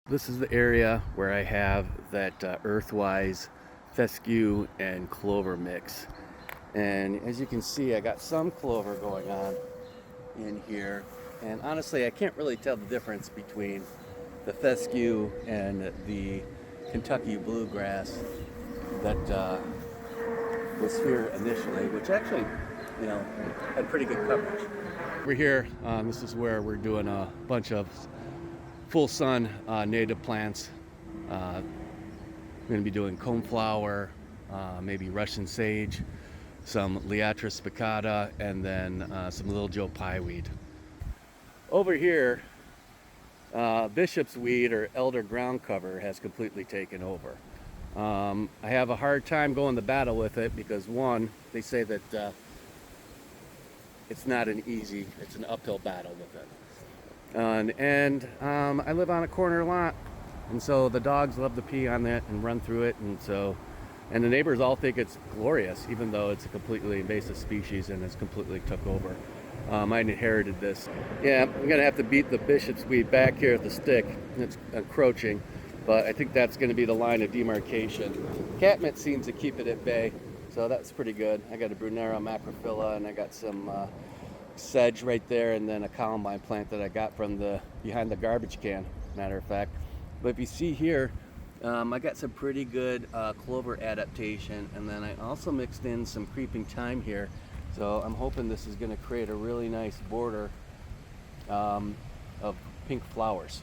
This is the area where I have that Earthwise fescue and clover mix. And as you can see, I got some clover going on in here. And honestly, I can't really tell the difference between the fescue and the Kentucky bluegrass that was here initially, which actually, had pretty good coverage. We're here, this is where we're doing a bunch of full sun native plants. I'm going to be doing coneflower, maybe Russian sage, some Liatra spicata, and then some little Joe Pye weed. Over here, bishop's weed or elder ground cover has completely taken over. I have a hard time going to battle with it because one, they say that it's not it's an uphill battle with it. I live on a corner lot, and so the dogs love to pee on that and run through it, and the neighbors all think it's glorious, even though it's a completely invasive species and it's completely took over. I inherited this. Yeah, I'm gonna have to beat the bishop's weed back here at the stick. It's encroaching, but I think that's gonna be the line of demarcation. Catmint seems to keep it at bay, so that's pretty good. I got a Brunera macrophylla, and I got some sedge right there, and then a columbine plant that I got from behind the garbage can, matter of fact. But if you see here, I got some pretty good clover adaptation, and then I also mixed in some creeping thyme here, so I'm hoping this is going to create a really nice border of pink flowers.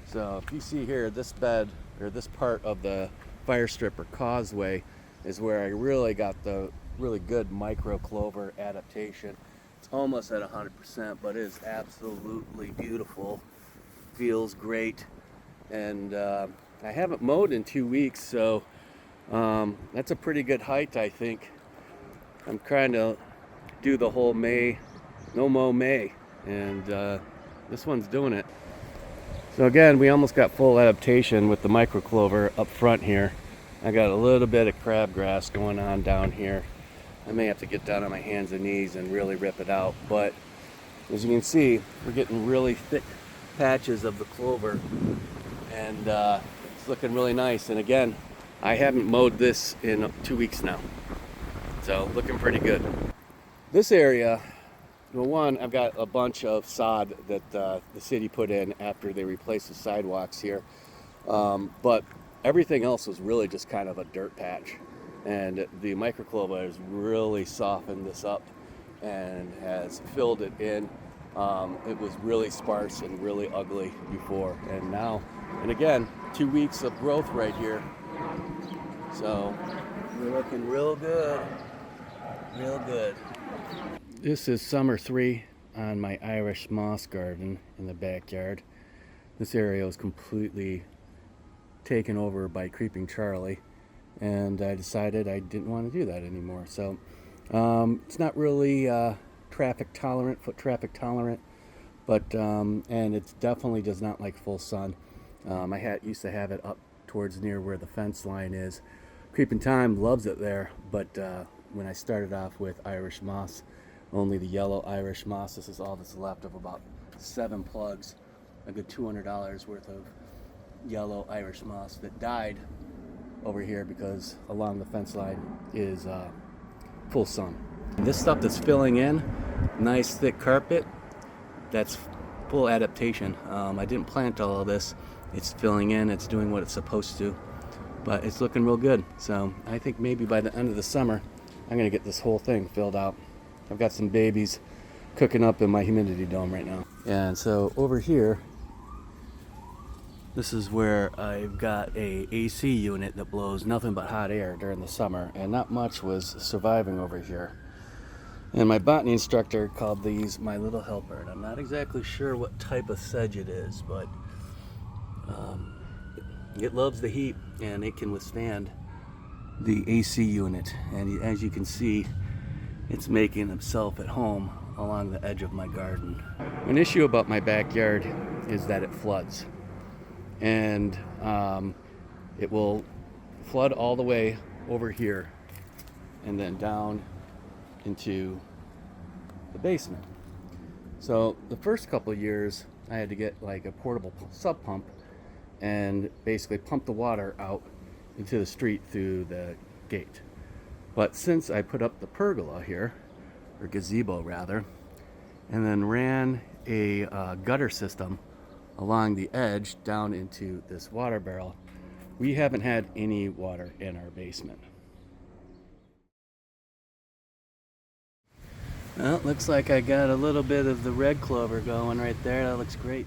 So if you see here, this bed or this part of the fire strip or causeway is where I really got the really good micro clover adaptation. It's almost at 100%, but it is absolutely beautiful. Feels great, and I haven't mowed in 2 weeks, so that's a pretty good height, I think. I'm trying to do the whole May, no mow May, and this one's doing it. So again, we almost got full adaptation with the micro clover up front here. I got a little bit of crabgrass going on down here. I may have to get down on my hands and knees and really rip it out, but as you can see, we're getting really thick patches of the clover, and it's looking really nice. And again, I haven't mowed this in 2 weeks now, so looking pretty good. This area, well, one, I've got a bunch of sod that the city put in after they replaced the sidewalks here, but everything else was really just kind of a dirt patch. And the microclova has really softened this up and has filled it in. It was really sparse and really ugly before, and now, and again, 2 weeks of growth right here. So we're looking real good, real good. This is summer 3 on my Irish moss garden in the backyard. This area was completely taken over by Creeping Charlie, and I decided I didn't want to do that anymore. So it's not really foot traffic tolerant, but and it definitely does not like full sun. I used to have it up towards near where the fence line is. Creeping Thyme loves it there, but when I started off with Irish moss, only the yellow Irish moss, this is all that's left of about 7 plugs, a good $200 worth of yellow Irish moss that died over here because along the fence line is full sun. This stuff that's filling in, nice thick carpet, that's full adaptation. I didn't plant all of this. It's filling in, it's doing what it's supposed to, but it's looking real good. So I think maybe by the end of the summer, I'm gonna get this whole thing filled out. I've got some babies cooking up in my humidity dome right now. And so over here, this is where I've got a AC unit that blows nothing but hot air during the summer, and not much was surviving over here. And my botany instructor called these my little helper, and I'm not exactly sure what type of sedge it is, but it loves the heat and it can withstand the AC unit. And as you can see, it's making itself at home along the edge of my garden. An issue about my backyard is that it floods. And it will flood all the way over here and then down into the basement. So the first couple of years I had to get like a portable sub pump and basically pump the water out into the street through the gate. But since I put up the pergola here, or gazebo rather, and then ran a gutter system along the edge down into this water barrel, we haven't had any water in our basement. Well, looks like I got a little bit of the red clover going right there. That looks great.